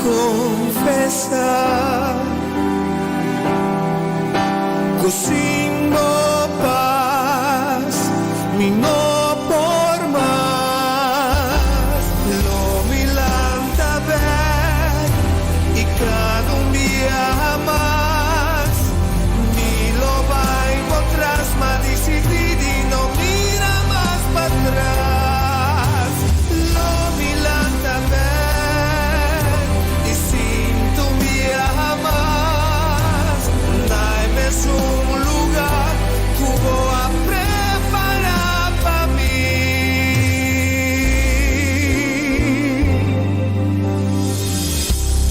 confessar, così no paz, mi no por más, lo milanta ver y cada un día más, ni lo va y otras más decidí no mira más para atrás, lo milanta ver y sin tu día más, dame un lugar que voy a preparar para mí.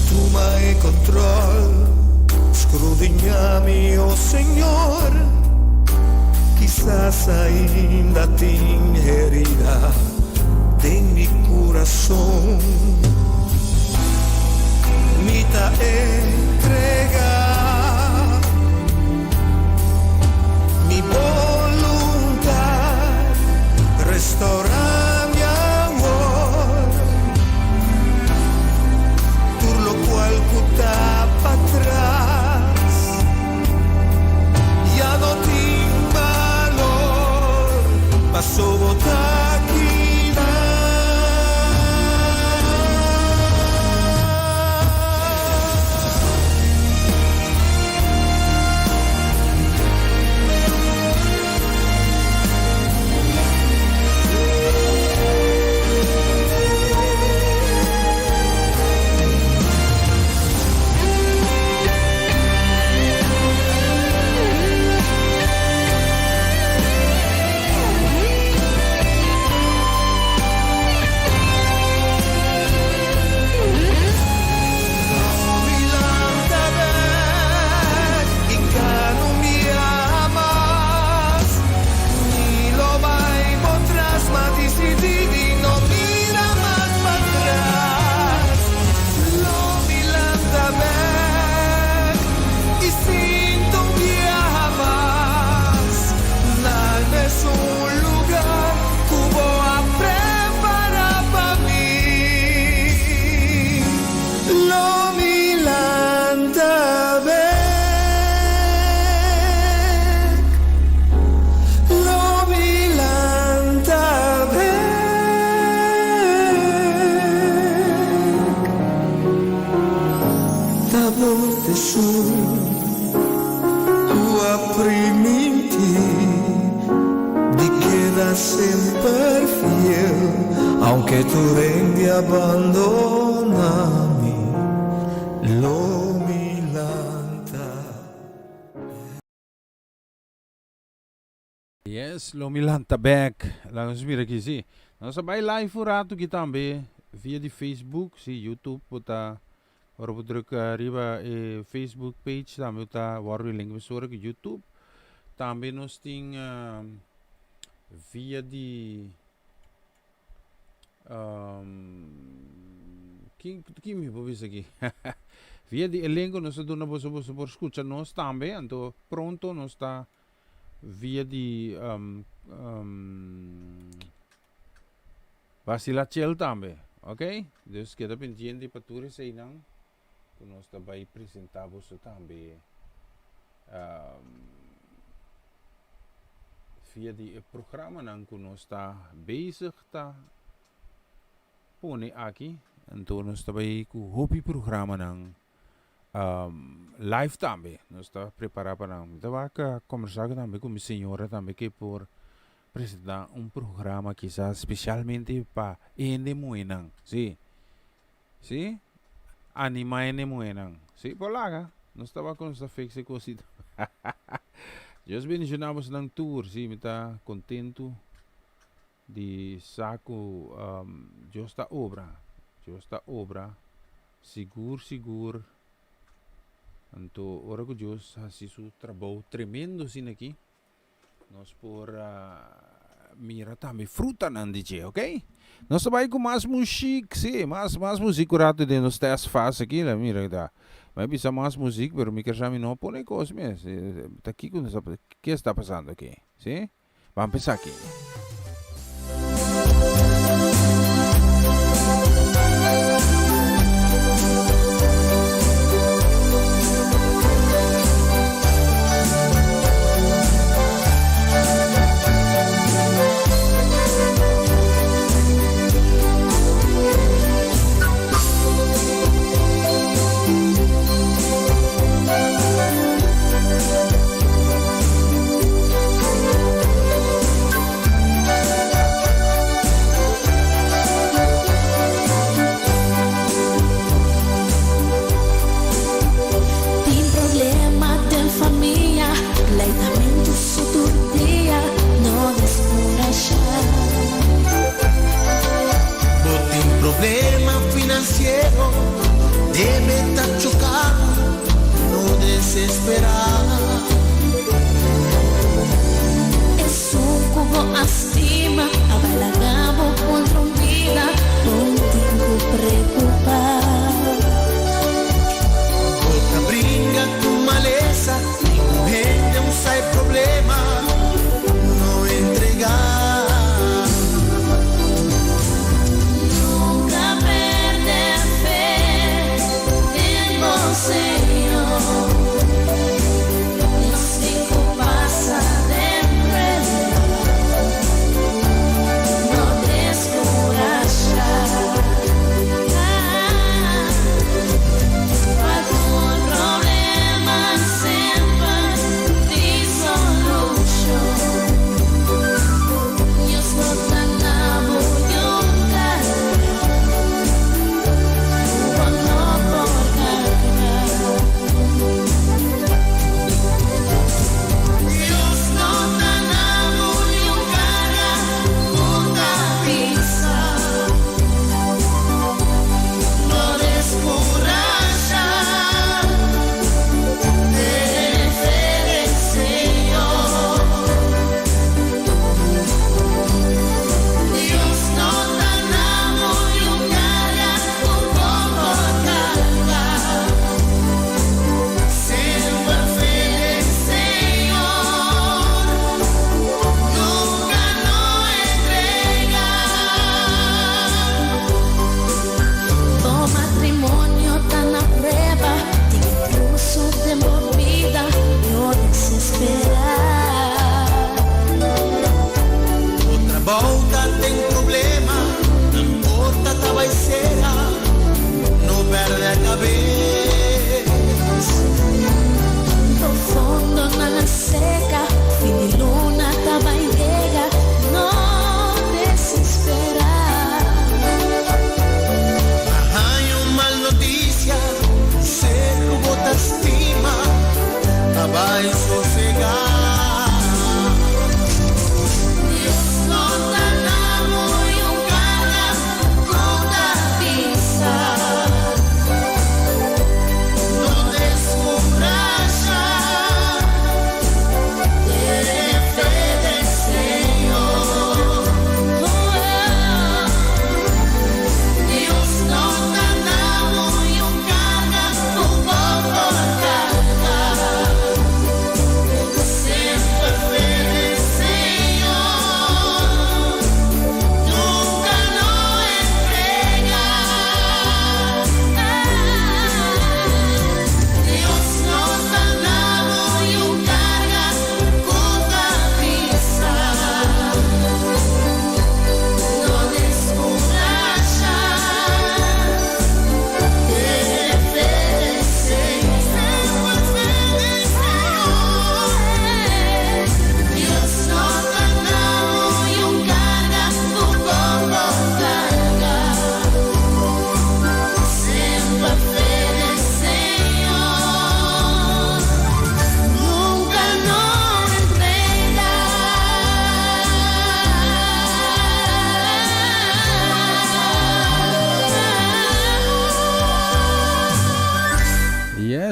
Toma el control, escudriñame, oh Señor, quizás ainda tenho herida em mi coração, me ta entregar mi voluntad, restaurar mi amor, por lo cual cuta para atrás, ya no tengo valor, paso botar aquí. Sempre fiel, aunque tu venga abbandonami, lo milanta. Yes, lo milanta back. Laten we weer aqui, zie. Nós vai live voor rato aqui também via de Facebook, zie YouTube, puta. Ora druk arriba Facebook page, também tá warwe link besor que YouTube. Também nós tem via de quem me pode ver aqui via de elenco nós estamos por escutar nós também então pronto nós está via de Vasilachel também, ok? Dus kita pendiente para tudo isso aí não nós também apresentamos também via die programma nan kuno sta bezig ta pone aqui então nós também com hobby programa nan live também nós está preparado para não então conversar também com minha senhora também que por apresentar programa quizás especialmente para ende moenang sim anima ende moenang sim por lá nós estava com essa fixe cosita Just mencionamos ng tour, sim, está contento de saco Deus está obra, seguro, então, ora que Deus faz isso trabalho tremendo assim aqui, nós por mira também fruta não DJ, ok? Nós vai com mais música, sim, mais música rato de nós test faz aqui, mira, tá. Mas bisa mais música, pero me quer chamar não põe coisa mesmo. Tá aqui o que está passando aqui, sim? Vamos pensar aqui.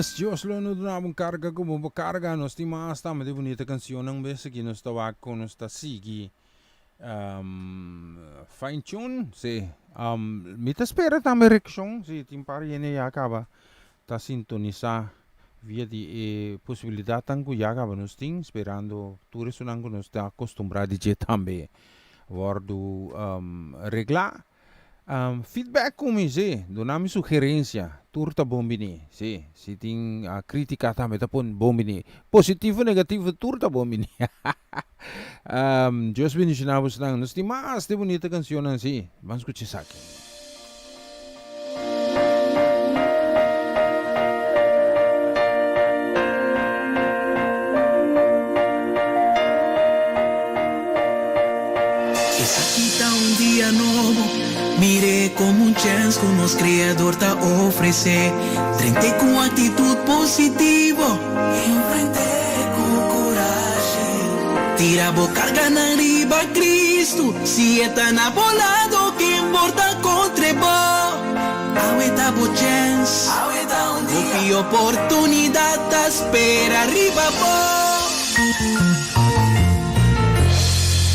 Yes, Diyos lo no na mong karga ko mo karga nos ti mas tama di bonita canción ng besa que nos tawag ko nos ta sigi fine tune si mita spera tama reaksyon si timpari yene yakaba ta sintonisa via di posibilidad ang ko yakaba nos ting sperando turis unang ko nos ta acostumbradi je tambe wardu regla feedback kami si, do namin sugerensya, turta bombini, si ting kritika tama tapon bombini, positivo negativo turta bombini. Diyos binisinabos lang, nos di mas di bonita kansyonan si, mas kuchi sa akin. Día nuevo, mire como un chance que nos creador te ofrece. Frente con actitud positivo, enfrente con coraje. Tira boca carga arriba Cristo, si está enamorado que importa contra vos. Ahorita bo chance, ahorita un día, y oportunidad te espera arriba vos.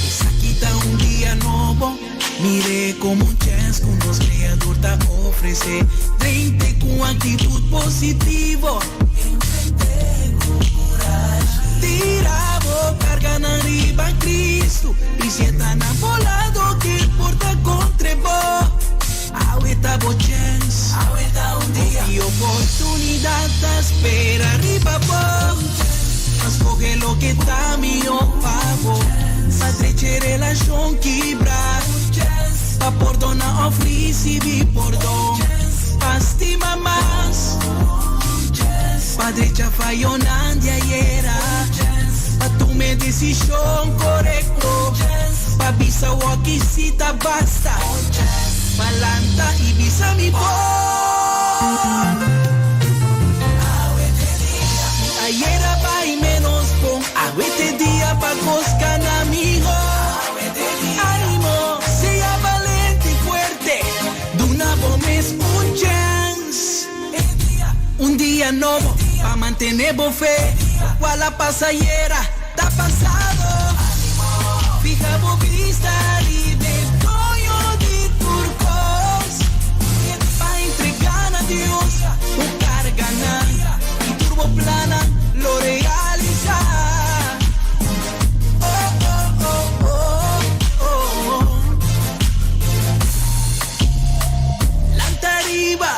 Esa quita un día nuevo. Mire como un chance que nos creador te ofrece. Frente con actitud positivo, enfrente con coraje. Tira boca, carga arriba Cristo, y si está enamorado que importa contra vos. Ahorita bo chance, ahorita un día, y oportunidad te espera arriba vos. Escoge lo que está a mi favor. Padre relación quebrar, pa perdonar ofrece vi perdón, pa estima más. Padre ya falló nadie era, pa tomar decisión correcto, pa visa o que cita basta, palanta y visa mi voz. Ayer va y menos pon, ahorita día pa coscan amigo. Ánimo, sea valente y fuerte, de una bomba un chance. Un día nuevo, pa mantener bo fe, cual la pasajera, está pasado. Fija bo vista y de toyo de turcos, pa entregar a Dios, buscar ganar, y turbo plana, lo realiza. Lanta arriba,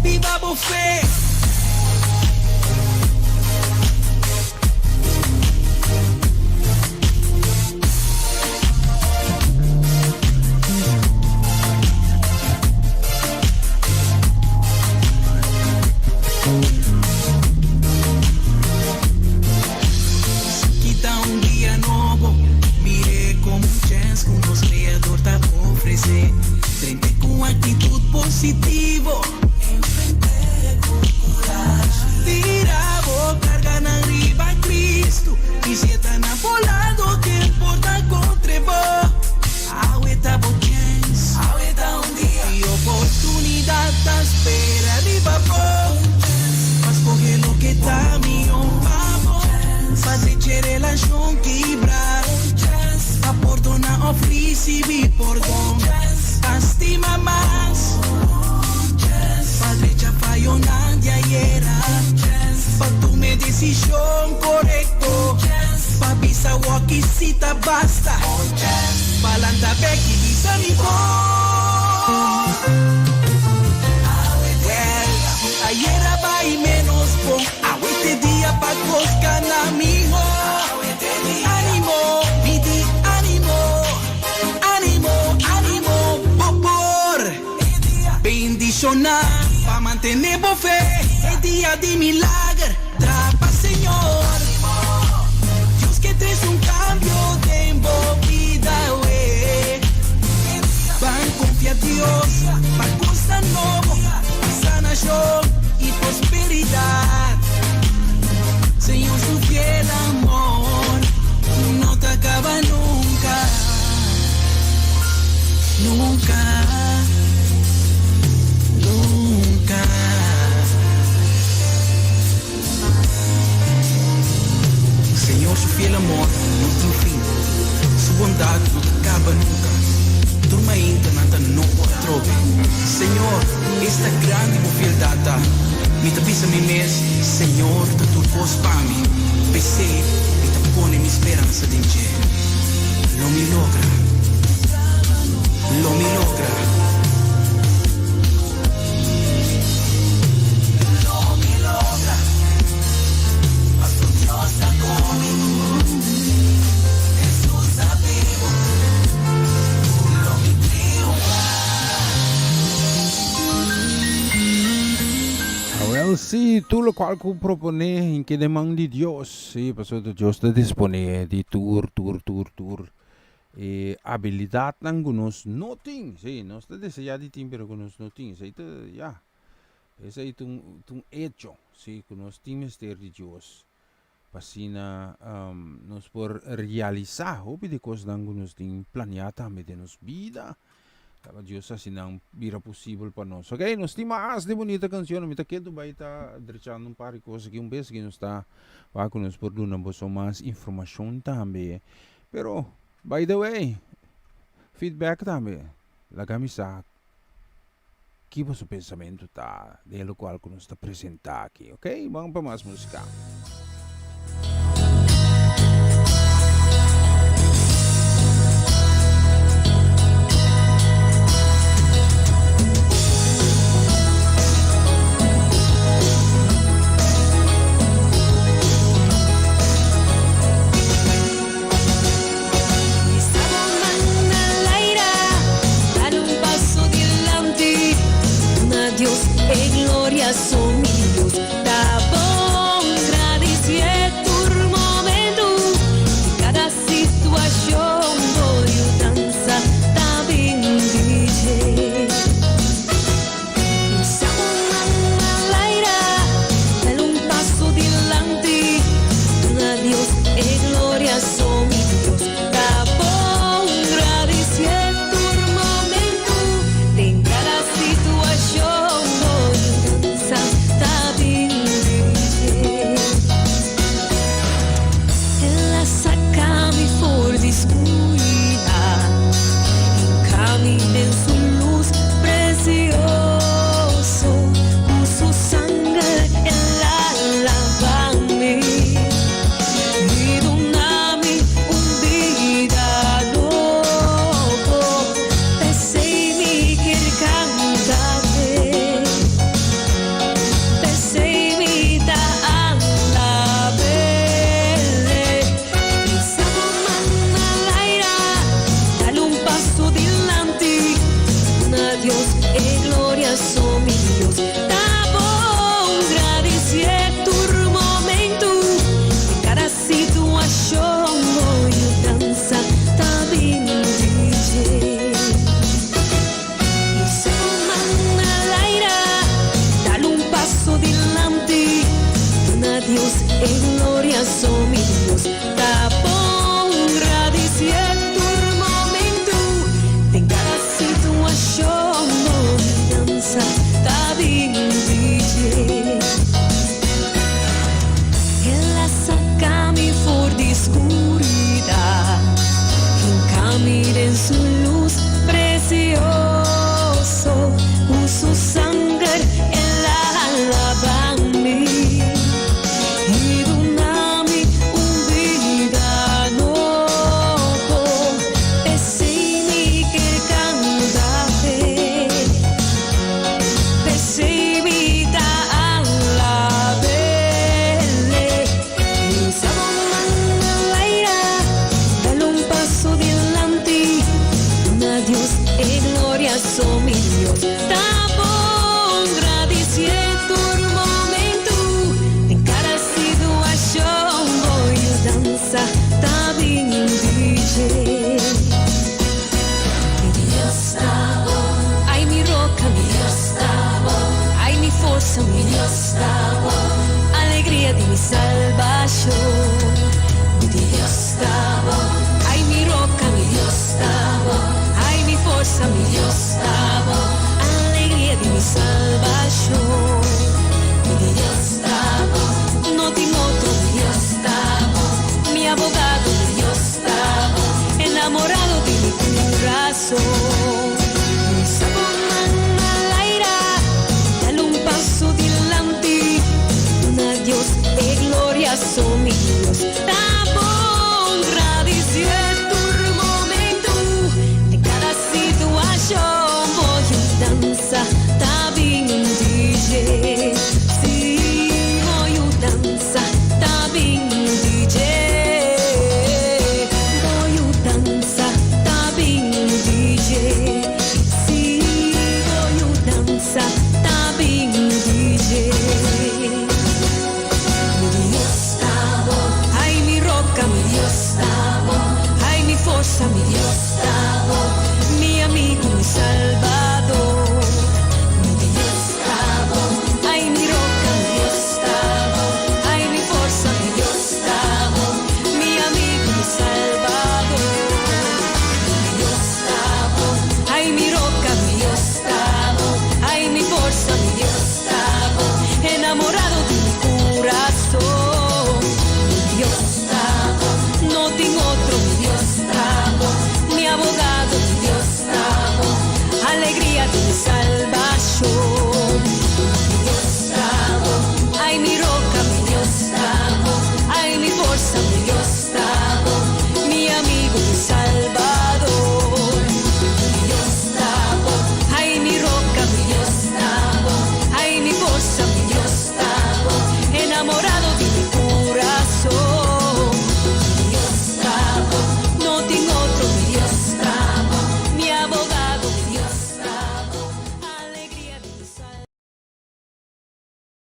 viva bo fe. Quita un día nuevo, mire como un chance que nos creador te ofrece. Frente con actitud positivo, enfrente con coraje. Tira boca, carga arriba Cristo, y si está enamorado que importa contra vos. Ahorita bo chance, ahorita un día, y oportunidad te espera arriba vos. Escoge lo que está a mi favor. Padre relación quebrar, pa perdonar ofrece vi perdón, estima más. Padre ya falló nadie era, pa tomar decisión correcto, pa visa o que cita basta, balanta back y visa mi voz. Ayer va y menos pon, ahorita día pa coscan amigo. Ánimo, pidi, ánimo, ánimo, ánimo, por bendicionar, pa mantener bo fe, el día de milagre, trapa Señor. Dios que traes un cambio de vida, we. Van confiar Dios, pa cosa nuevo, sanación y prosperidad. Señor, su fiel amor no te acaba nunca, nunca, nunca. sta grande e fiel data. Mi te pisa mi mes, Senhor, ta tu pos pa mi. Pensei, mi te pone mi speranza din ce. Lo mi logra. Lo mi logra. Lo mi logra. Pasto Dios a conmigo. Jesús a vivo. Lo mi triunfa. Well, sí, tú lo cual que propone en que demanda de Dios, sí, pasó de Dios te dispone de tour. Habilidad algunos nothing, sí, no está deseado de pero con los nothing, sí, ya, ese es un hecho, sí, con los misterio de Dios, pasina, nos por realizar, obvio de cosas algunos ting planear también de nos vida. Dios así não vira possível para nós. Ok, nós temos mais de bonita canção. Me tá querendo vai tá deixando um par de coisas aqui vez que nós está vai com nós por dar mais informação também. Pero by the way, feedback também. La camisa que o seu pensamento tá, de lo qual que nós está apresentar aqui. Ok, vamos para mais música. Son míos, da bom agradecer por momento. Cada situação voy dança, tá bem DJ. Siamo all'aira, dale un passo dilante. A Dios e gloria son míos, da bom agradecer por momento. En cada situação ela saca-me for de escuridão, encamina em sua luz precioso. O seu sangue ela lava-me e dá-me vida nova. Pensei-me que ele canta bem. Son míos, da bom agradecer por momento. En cada situação voy dança, tá bem DJ. Y somos al aire, dale un paso delante. A Dios en gloria son míos, da bom agradecer por momento. En cada situação tá bem DJ. Ela saca-me for de escuridão, encamina em sua luz precioso. O seu sangue ela lava-me e dá-me vida nova. Pensei-me que ele canta bem. Sei mi da alla belle. Siamo all'aira, dale un passo delante. A Dios e gloria son míos, da bom agradecer por momento. En cada situação voy dança, tá bem DJ. Mi Dios está bom, ai mi roca, mi Dios está bom. Ai mi força, mi Dios está bom. Alegria de mi salvação, mi Dios está bom. Ai mi roca, mi Dios está bom. Ai mi força, mi Dios está bom. Alegria de mi salvação, mi Dios está bom. No te otro, mi Dios está bom. Mi abogado, mi Dios está bom. Enamorado de mi corazón.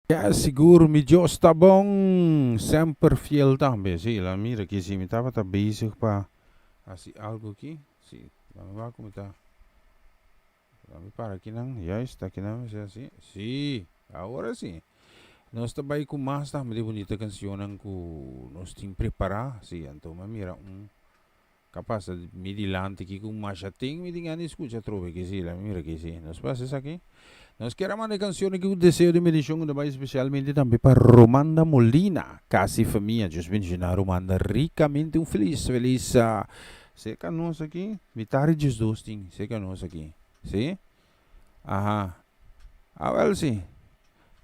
Ya, siguro mi Diyos tabong sempre fiel tambe. Sí, la mira que si me estaba bezig pa así algo aquí. Sí, vamos a como está. Vamos para aquí nang. Ya está aquí nang. Sí, sí, ahora sí. Nós também com mais tá muito bonita canção que nós temos preparar, sim, então mas mira capaz de me dilante aqui com mais chatinho, me diga nem escuta trove que sim, lá mira que sim, nós passa isso aqui. Nós queremos uma canção que o desejo de medição também especialmente também para Romanda Molina, casi família, just mencionar Romanda ricamente feliz, sei que nós aqui, vitari just dosting, sei que nós aqui, sim? Aha, well sim.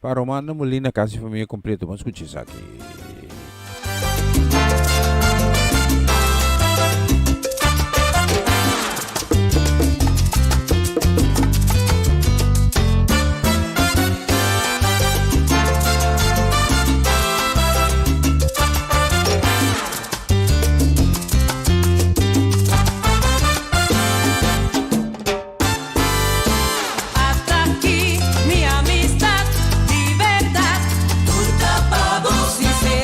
Para Romanda Molina, casi família completa. Vamos escutar isso aqui. Hasta aquí mi amistad, de verdad, nunca vamos a ser.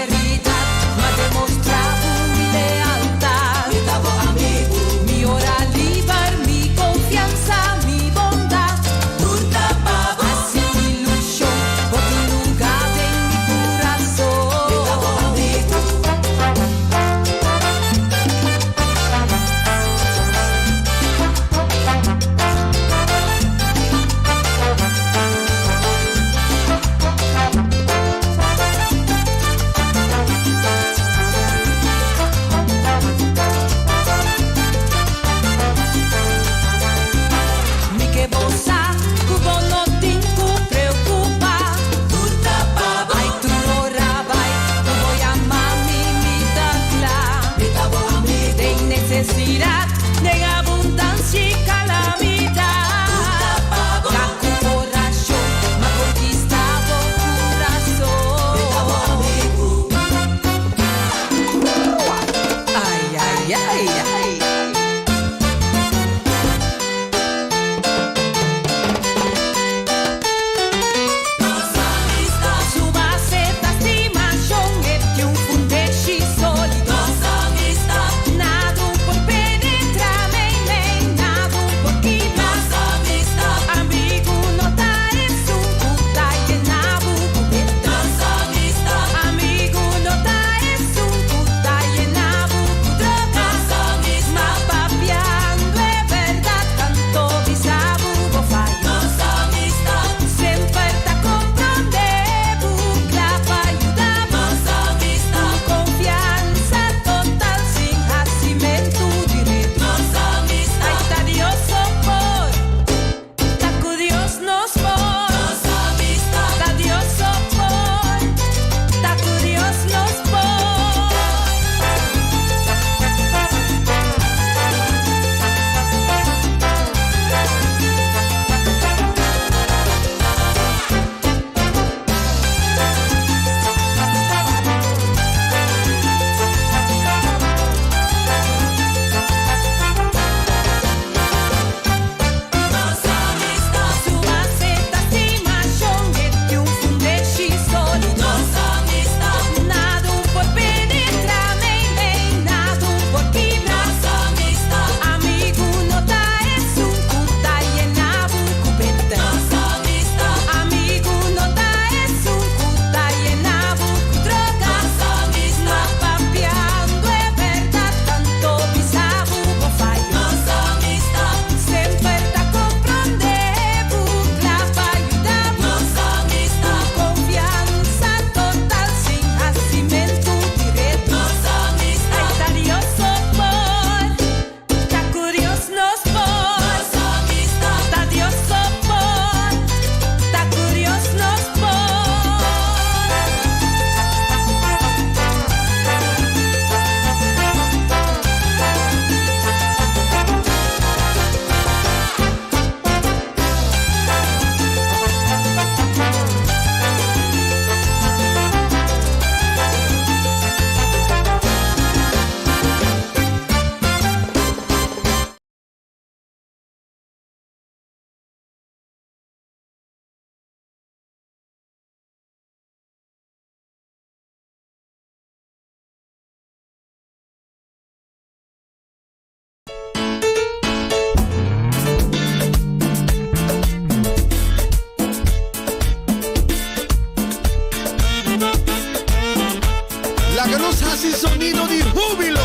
y sonido de júbilo.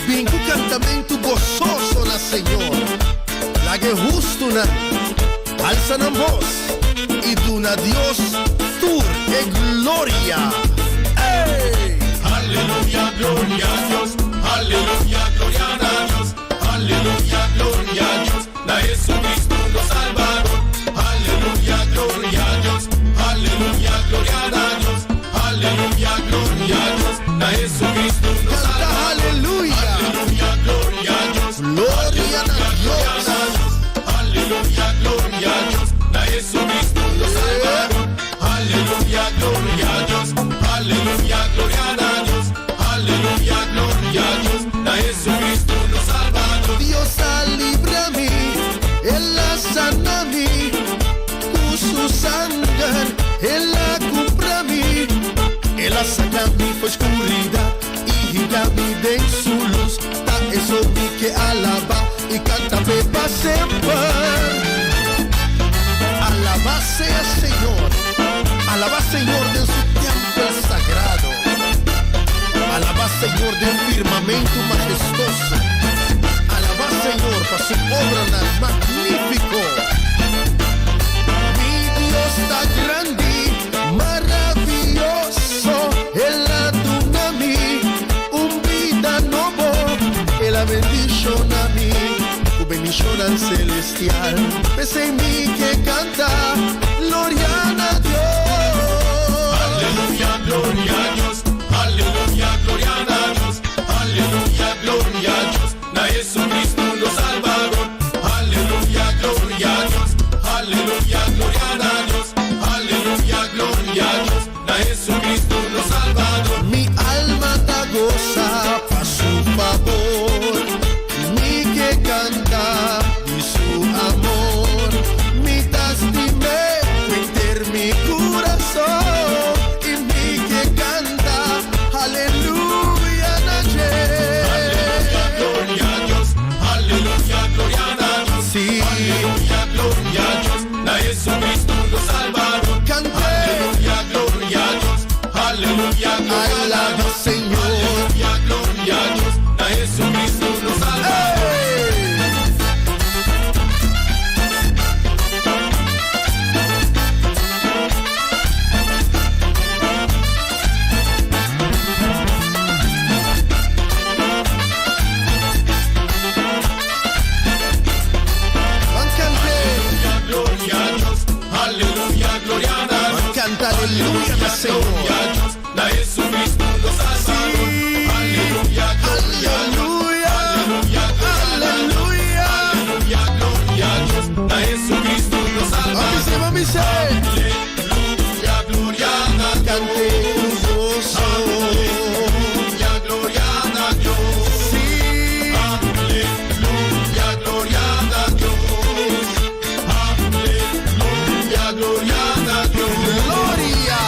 Vinco cantamento gozoso na Senhor. La que justo na alza na voz y duna Dios tur e gloria. ¡Ey! Aleluya, gloria a Dios. Aleluya, gloria a Dios. Aleluya, gloria a Dios. Da Jesucristo nos Salvador. Aleluya, gloria a Dios. Aleluya, gloria a Dios. Aleluya, gloria a Dios. Da Jesucristo nos Canta Salvador. aleluya. Aleluya, gloria a Dios. Gloria a Dios. Aleluya, gloria a Dios. Da Jesucristo nos Salvador. Aleluya, gloria a Dios. Aleluya, gloria a Dios. Aleluya, gloria a Dios. Da Jesucristo nos Salvador. Dios libra a mí, Él la sana a mí, con su sangre, Él la compra a mí, Él la saca a mí por oscuridad y guía a mí de su luz. Ta eso mi que alaba y canta para siempre. Alaba sea Señor, alaba Señor de su templo sagrado, alaba Señor del firmamento majestuoso. Alaba Señor para su obra magnífico. Mi Dios está grande, maravilloso. Él aduna a mí, un vida nuevo. Él la bendición a mí, tu bendición celestial. Pese en mí que canta, gloria a Dios. Aleluya, gloria a Dios. Aleluya, gloria a Dios. Aleluya, gloria a Dios. Da Jesucristo nos Salvador. Aleluya, gloria a Dios. Aleluya, gloria a Dios. Aleluya, gloria a Dios. Da Jesucristo nos Salvador. Mi alma da goza pa' su favor, mi que canta y su amor, mi tastime enter mi corazón y mi que canta aleluya naye. Aleluya, gloria a Dios. Aleluya, gloria a Dios. Sí, Aleluya, gloria a Dios. Da Jesucristo nos Salvador. canté, Aleluya, gloria a Dios. Aleluya, gloria a alaba Dios. Señor. Aleluya, gloria a Dios. Da Jesucristo nos Salvador. ¡Ey! Gloria a Dios. Aleluya, gloria a Dios. Canta aleluya na Señor. Gloria a Dios. Da Jesucristo nos Salvador. Aleluya, gloria a Dios. Aleluya, Aleluya, aleluya. gloria a Dios. Da Jesucristo nos Salvador. Mami se, Aleluya, gloria a Dios. cante tu gozo. Aleluya, gloria a Dios. Sí, Aleluya, gloria a Dios. Aleluya, gloria a Dios. gloria.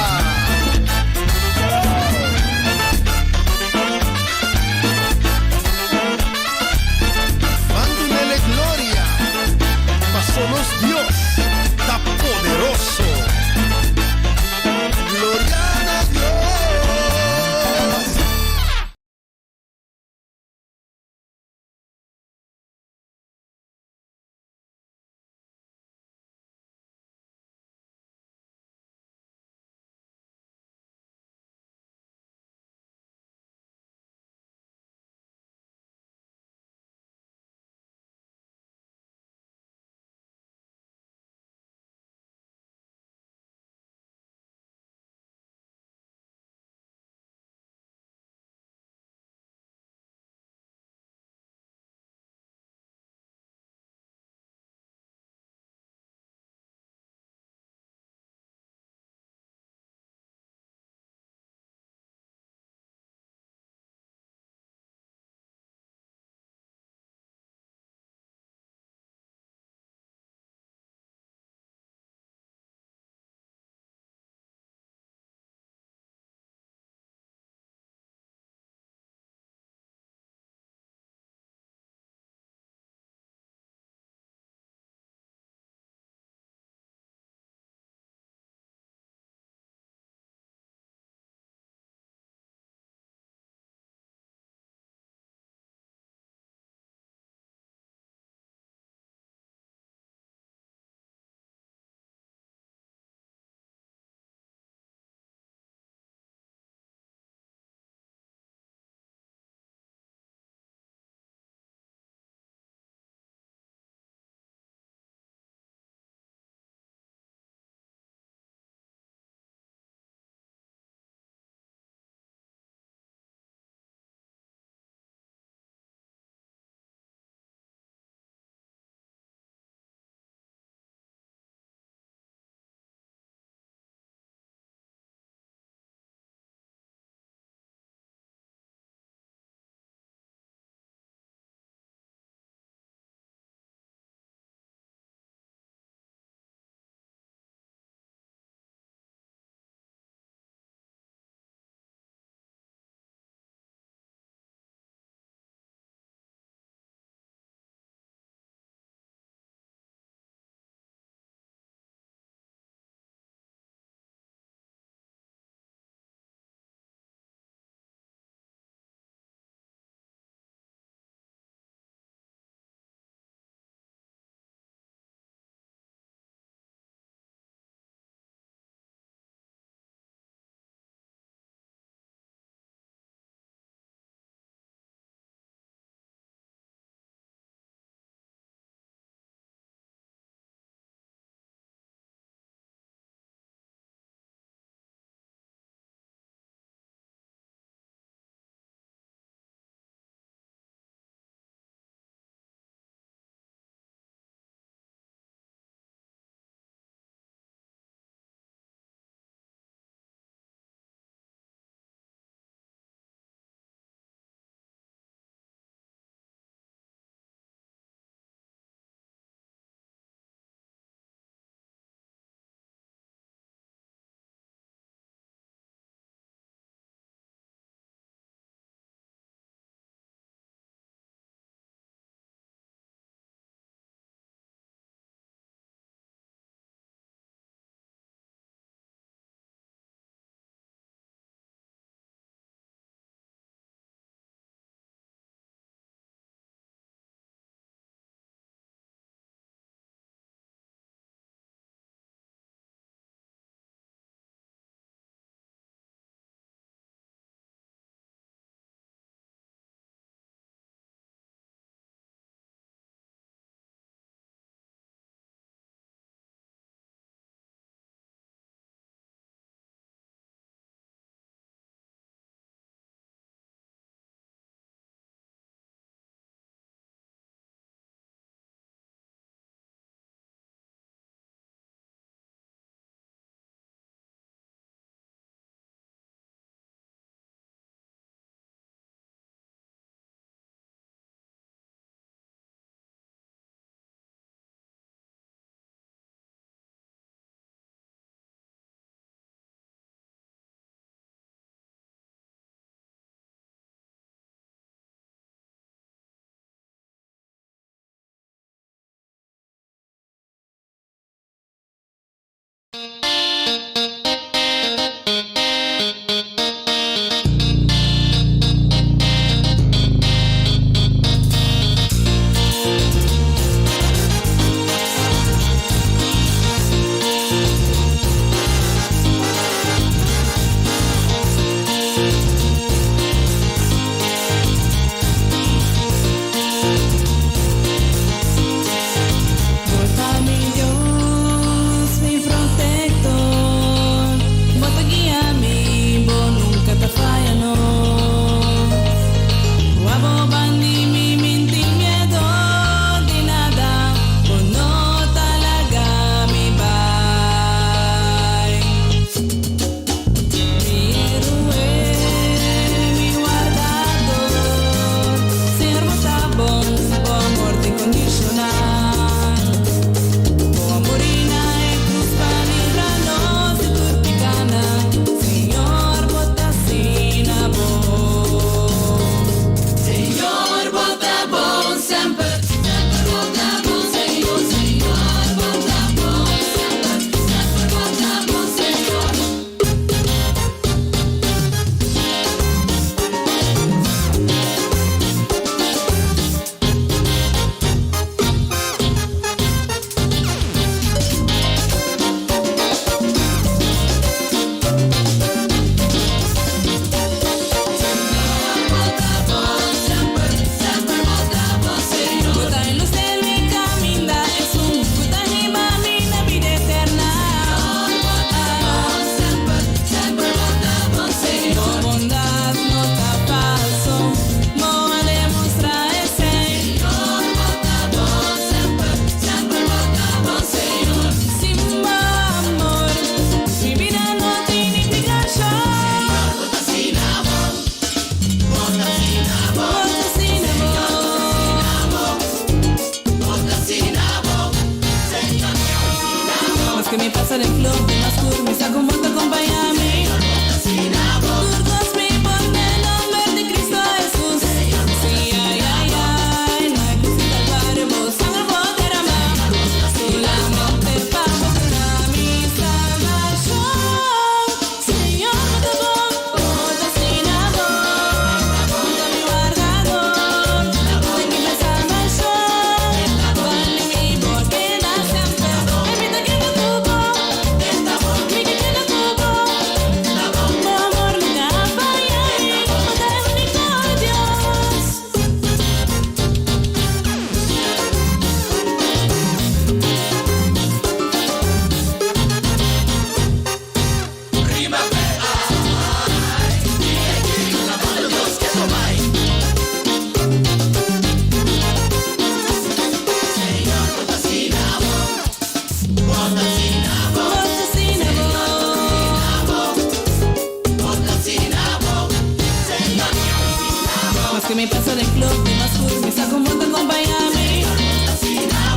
me paso de club, de más cool, me saco un montón, acompáñame.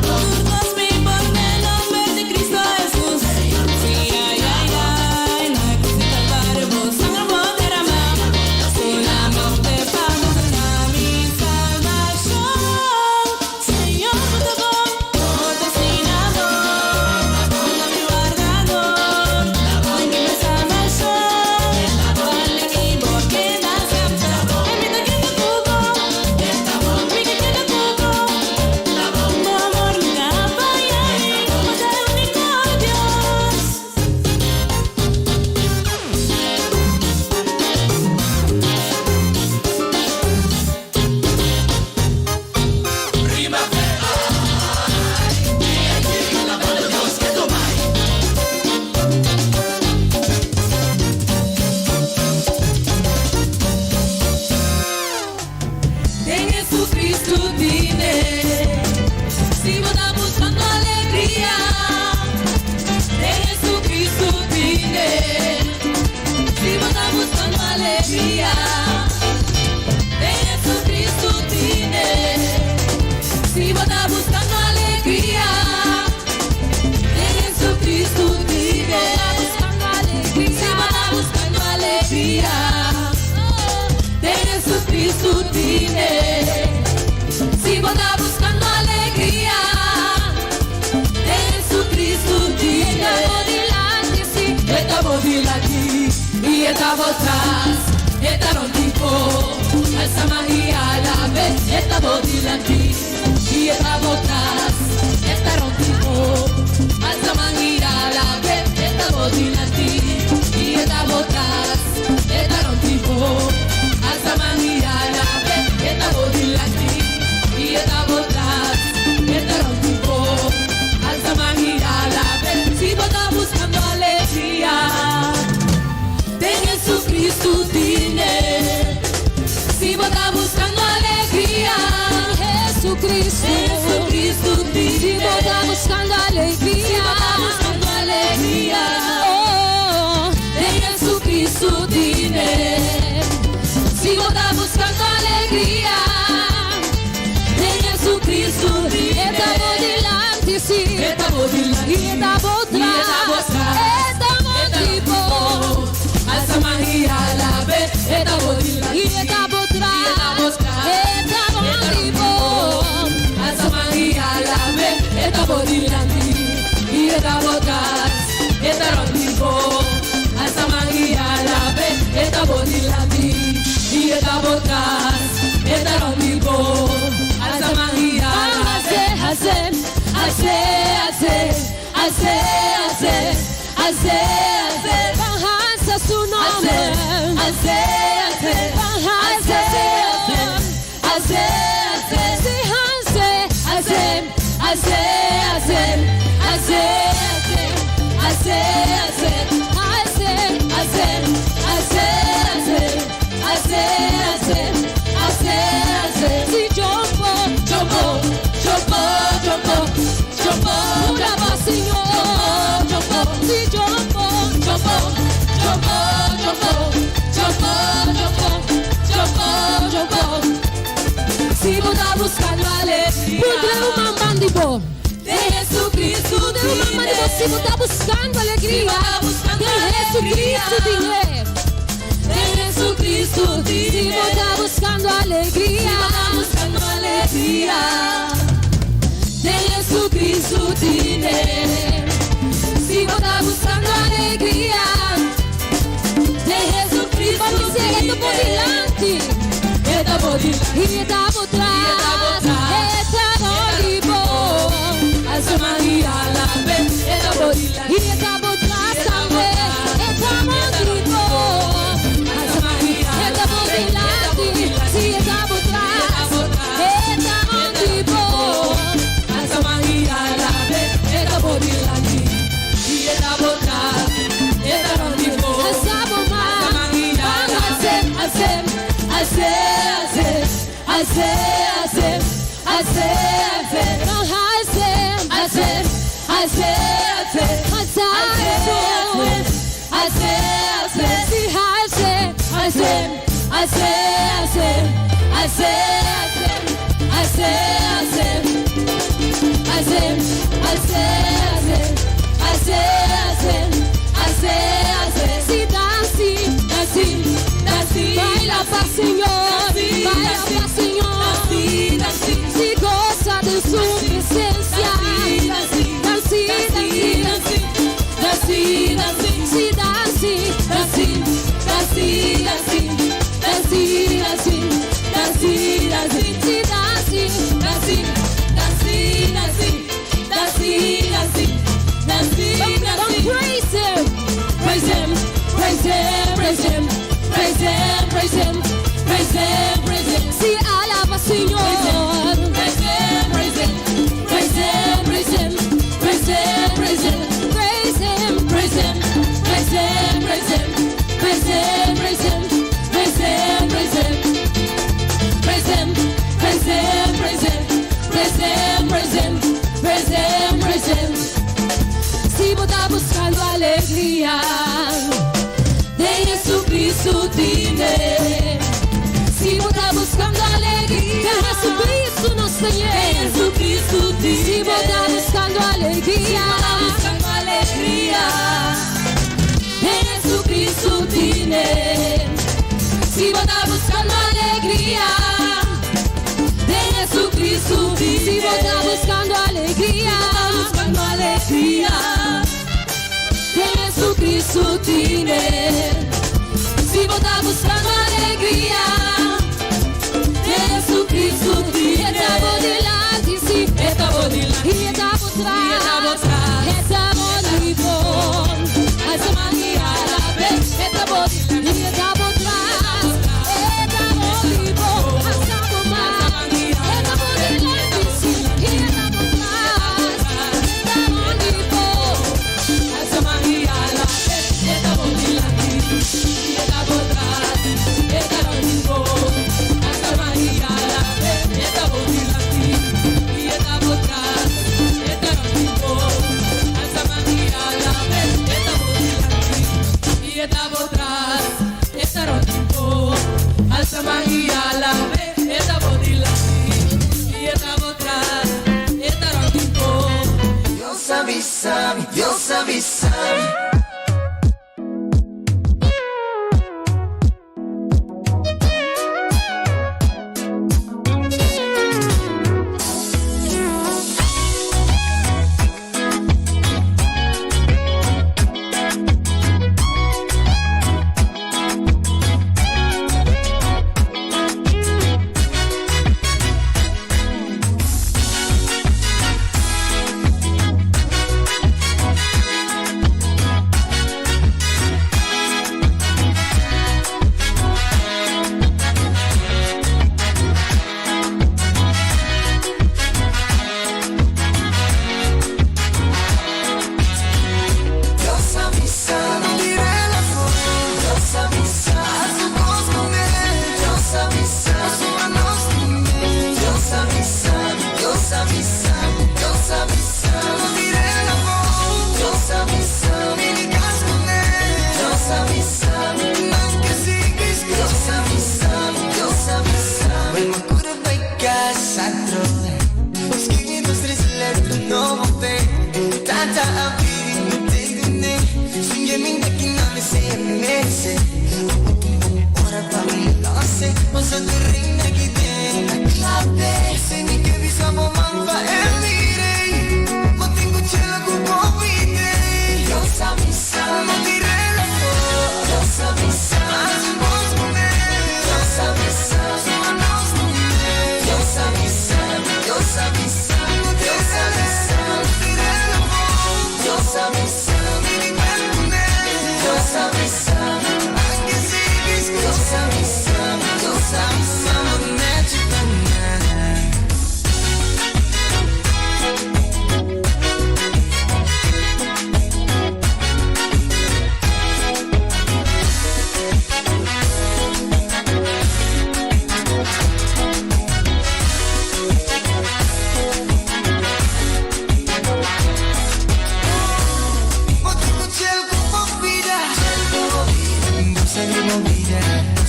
Todos me ponen el nombre de Cristo Jesús. Sí, ay, ay, ay, no hay cosita para vos. Sangre, amor, derramado, solamente para mi salvación. Señor, por destinado, ponga mi guardador, en mi salvación. Vale que porque das campo, en mi taquilla cubo, mi taquilla cubo, no amor ni nada, y como te único Dios. En Jesucristo vine, si vos estás buscando alegría. En Jesucristo vine, si vos estás buscando alegría. En Jesucristo vine, si vos estás buscando alegría. En Jesucristo vine, si vos estás buscando alegría. En Jesucristo vine, si vos estás buscando alegría. En Jesucristo vine, estamos delante y estamos atrás, estamos tipo, alza magia a la vez, estamos delante y estamos atrás, estamos tipo, alza magia a la vez, estamos delante y estamos atrás, estamos tipo. Alza magia a la vez, estamos delante y estamos atrás, estamos tipo. Alza magia a la vez, si vos estás buscando alegría. En Jesucristo vine, si vos estás buscando alegría. Jesucristo, Jesucristo vine, si vos estás buscando alegría. Si vos estás buscando alegría. Oh, en Jesucristo vine, si vos estás buscando alegría. En Jesucristo vine, estamos delante, sí, estamos delante y estamos atrás, estamos tipo, alza magia a la vez, estamos delante y estamos atrás, estamos tipo, alza magia a la vez, estamos delante y estamos atrás, estamos tipo, alza magia a la vez, estamos delante y estamos atrás, estamos tipo, alza magia a la vez. Bajanza su nombre, si si vos estás buscando alegría. Pudre un mandibo de Jesucristo vine. Si vos estás buscando alegría, de Jesucristo vine. De Jesucristo vine. Si vos estás buscando alegría, de Jesucristo vine. Si vos estás buscando alegría, de Jesucristo vine. Estamos delante, estamos delante y estamos atrás, estamos vivos. Alza magia a la vez, estamos delante y estamos atrás también, estamos vivos. Alza magia a la vez, estamos delante, sí, estamos atrás, estamos vivos. Alza magia a la vez, estamos delante y estamos atrás, estamos vivos. Estamos más, Si dansi, baila para Señor, baila para Señor, si goza de su presencia, dansi, si alaba Señor, si vos estás buscando alegría de Jesucristo tiene. Si vos estás buscando alegría, que Jesucristo nos tiene. Si vos estás buscando alegría, de Jesucristo tiene. Si vos estás buscando alegría, de Jesucristo tiene. Si vos estás buscando alegría, de Jesucristo tiene. Si vos estás buscando alegría, de Jesucristo tiene. Estamos delante, sí, estamos delante, y estamos atrás, estamos vivos, hasta mañana, estamos delante, y estamos atrás, estamos vivos, hasta mañana, estamos delante, sí, y estamos atrás, estamos vivos, hasta mañana, estamos delante, y estamos atrás, estamos vivos, hasta mañana, estamos delante, y estamos atrás, estamos vivos, hasta mañana, estamos delante, y estamos atrás, estamos vivos, hasta mañana, estamos delante, y estamos atrás, estamos vivos. Dios avisa.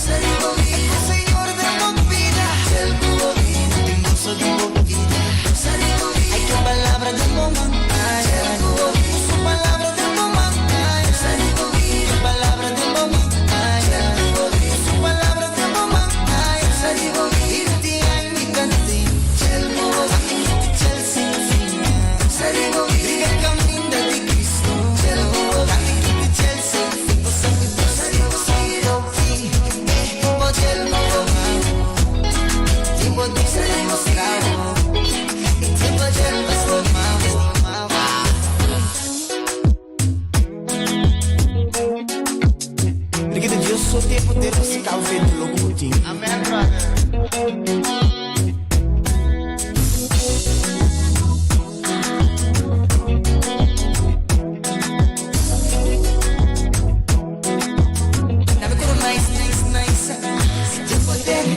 Señor de mi vida, sou tempo de musical feito louco contigo. Amen, brother.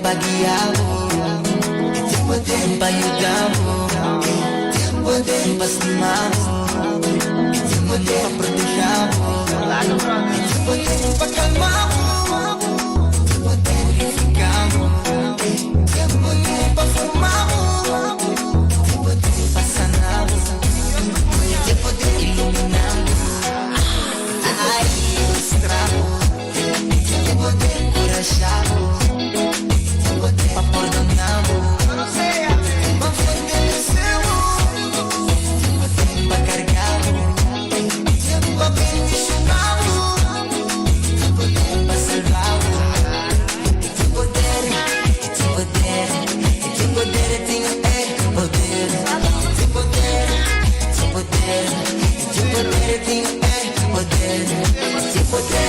Paghiamo, tempo tempo aiutiamo, tempo tempo stiamo, tempo tempo proteggiamo, tempo tempo calmiamo, tempo tempo purificamos, tempo tempo formiamo, tempo tempo sanamos, tempo tempo iluminamos, ai ilustramos, tempo tempo corajamos. Perdonamos, ma fortalecemos, tempo carregamos, tempo bendicionamos, tempo salvamos. Tem poder, tem poder, tem poder, tem poder. Tem poder, tem poder, tem poder, tem poder.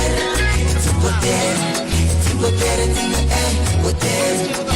Tem poder, tem poder, tem poder, tem poder.